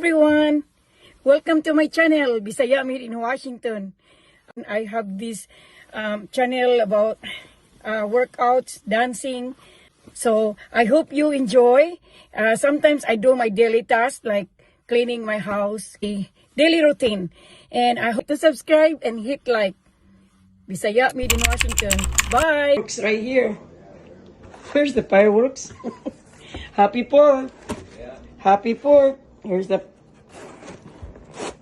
Everyone, welcome to my channel, Bisaya here in Washington. I have this channel about workouts, dancing. So I hope you enjoy. Sometimes I do my daily tasks like cleaning my house, a daily routine. And I hope to subscribe and hit like. Bisaya made in Washington. Bye! Fireworks right here. Where's the fireworks? Happy 4th! Happy 4th!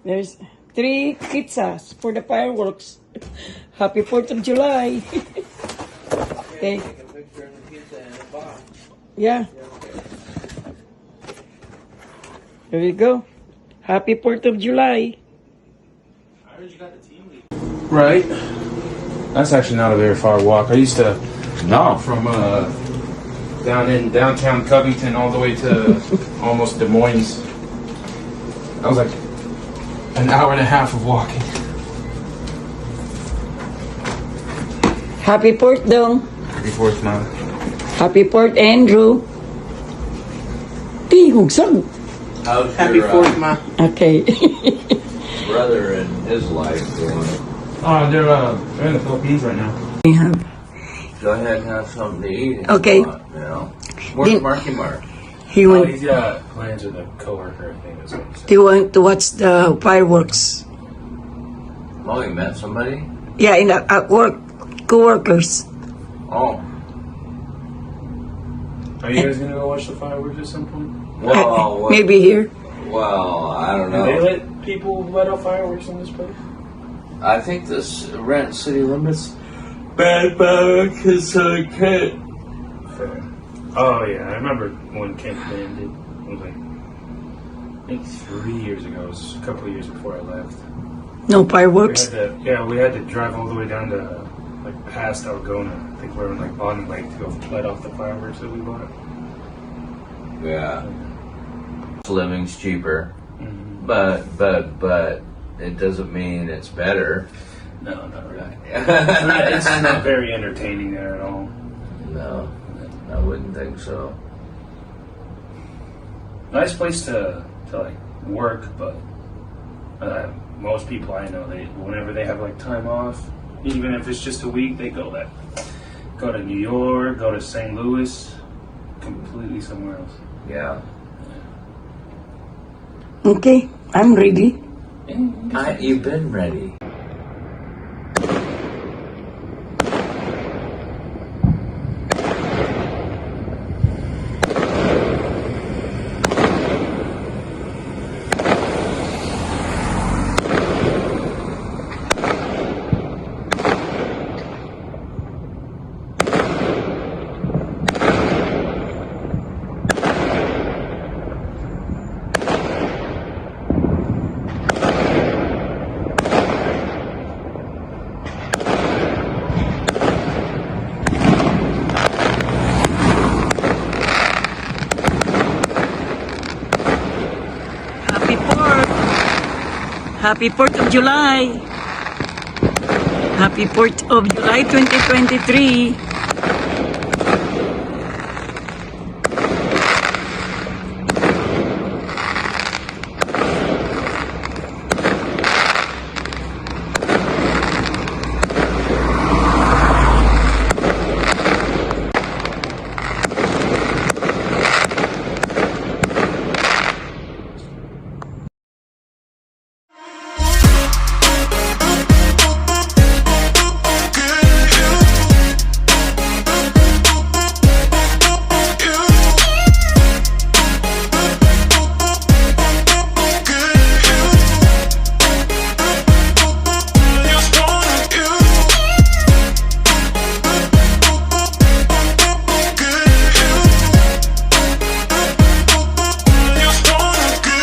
There's 3 pizzas for the fireworks. Happy 4th of July. Okay. Yeah. There we go. Happy 4th of July. Right. That's actually not a very far walk. I used to from down in downtown Covington all the way to almost Des Moines. That was like an hour and a half of walking. Happy 4th, Dong. Happy 4th, man. Happy 4th, Andrew. Hugsag. Happy 4th, man. Okay. Brother and his life doing. They're in the Philippines right now. We have. Go ahead and have something to eat. If Okay. You want, you know. Where's Marky Mark? He went. He's got plans with a coworker, I think. That's what he said. He went to watch the fireworks. Oh, you met somebody? Yeah, at work, co-workers. Oh. Are you guys gonna go watch the fireworks at some point? Well, what, Maybe here. Well, I don't Do they know. let people let off fireworks in this place? I think this rent city limits bad fireworks I can't. Fair. Oh yeah, I remember when Kent landed. It was like I think 3 years ago. It was a couple of years before I left. No fireworks. We had to drive all the way down to like past Algona. I think we were in like Bond Lake to go let off the fireworks that we bought. Yeah. Living's cheaper, Mm-hmm. but it doesn't mean it's better. No, not really. It's not very entertaining there at all. No, I wouldn't think so. Nice place to like work, but most people I know, whenever they have like time off, even if it's just a week, they go to New York, go to St. Louis, completely somewhere else. Yeah. Okay, I'm ready. You've been ready. Happy 4th of July. Happy 4th of July 2023.